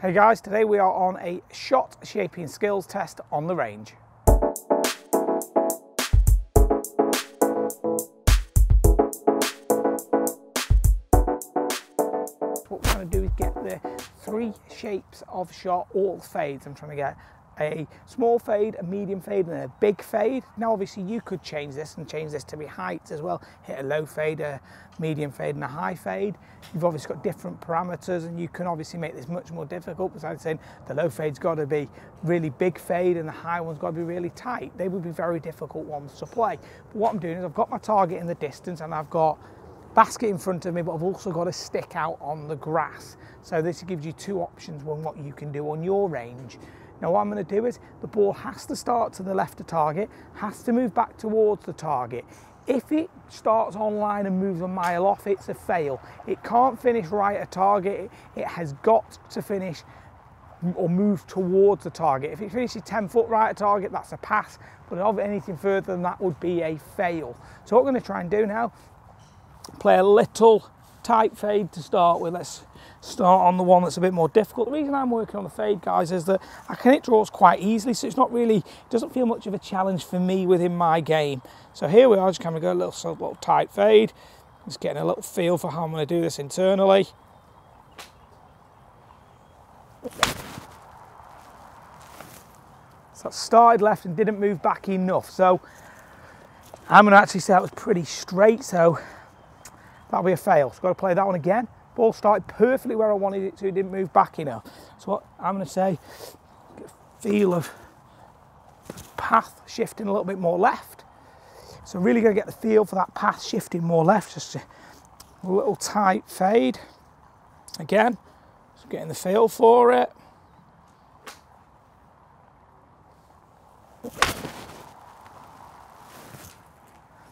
Hey guys, today we are on a shot shaping skills test on the range. What we're trying to do is get the three shapes of shot, all fades. I'm trying to get a small fade, a medium fade and a big fade. Now obviously you could change this and change this to be heights as well. Hit a low fade, a medium fade and a high fade. You've obviously got different parameters and you can obviously make this much more difficult, besides saying the low fade's got to be really big fade and the high one's got to be really tight. They would be very difficult ones to play. But what I'm doing is I've got my target in the distance and I've got basket in front of me, but I've also got a stick out on the grass. So this gives you two options on what you can do on your range. Now what I'm going to do is the ball has to start to the left of target, has to move back towards the target. If it starts on line and moves a mile off, it's a fail. It can't finish right at target. It has got to finish or move towards the target. If it finishes 10 foot right at target, that's a pass. But of anything further than that would be a fail. So what we're going to try and do now, play a little tight fade to start with. Let's start on the one that's a bit more difficult. The reason I'm working on the fade, guys, is that I can hit draws quite easily, so it's not really, it doesn't feel much of a challenge for me within my game. So here we are, just kind of go a little tight fade, just getting a little feel for how I'm going to do this internally. So that started left and didn't move back enough, so I'm going to actually say that was pretty straight, so that'll be a fail. So I've got to play that one again. Ball started perfectly where I wanted it to, it didn't move back enough. So what I'm going to say, get a feel of path shifting a little bit more left. So really going to get the feel for that path shifting more left, just a little tight fade. Again, just getting the feel for it.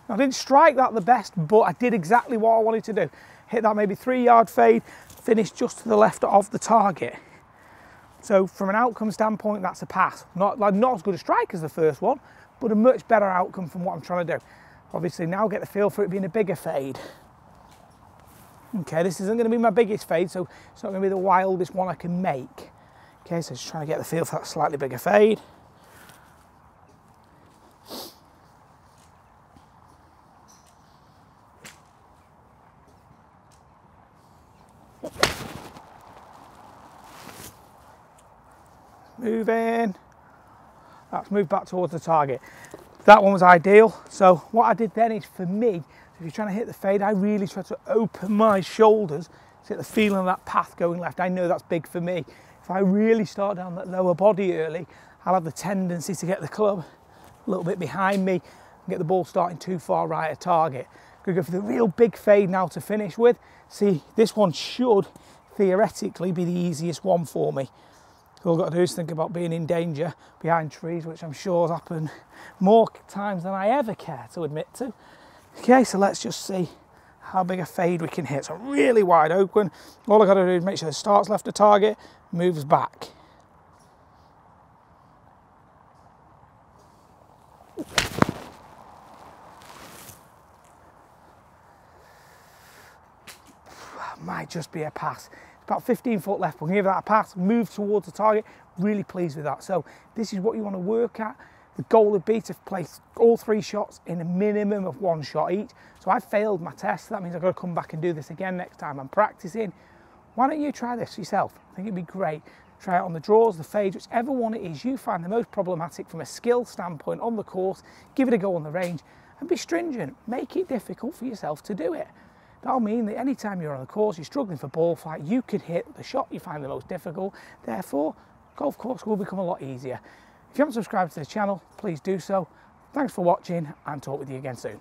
I didn't strike that the best, but I did exactly what I wanted to do. Hit that maybe 3-yard fade, finish just to the left of the target. So from an outcome standpoint, that's a pass. Not as good a strike as the first one, but a much better outcome from what I'm trying to do. Obviously now get the feel for it being a bigger fade. Okay, this isn't going to be my biggest fade, so it's not going to be the wildest one I can make. Okay, so just trying to get the feel for that slightly bigger fade. Moving, that's moved back towards the target. That one was ideal. So what I did then is, for me, if you're trying to hit the fade, I really try to open my shoulders to get the feeling of that path going left. I know that's big for me. If I really start down that lower body early, I'll have the tendency to get the club a little bit behind me and get the ball starting too far right at target. I'm going to go for the real big fade now to finish with. See, this one should theoretically be the easiest one for me. All I've got to do is think about being in danger behind trees, which I'm sure has happened more times than I ever care to admit to. Okay, so let's just see how big a fade we can hit. So really wide open. All I've got to do is make sure it starts left of target, moves back. Might just be a pass. About 15 foot left, we'll give that a pass, move towards the target. Really pleased with that. So this is what you want to work at. The goal would be to place all three shots in a minimum of one shot each. So I failed my test. That means I've got to come back and do this again next time I'm practicing. Why don't you try this yourself? I think it'd be great. Try it on the draws, the fades, whichever one it is you find the most problematic from a skill standpoint on the course. Give it a go on the range and be stringent. Make it difficult for yourself to do it. That'll mean that anytime you're on the course, you're struggling for ball flight, you could hit the shot you find the most difficult. Therefore, golf course will become a lot easier. If you haven't subscribed to the channel, please do so. Thanks for watching and talk with you again soon.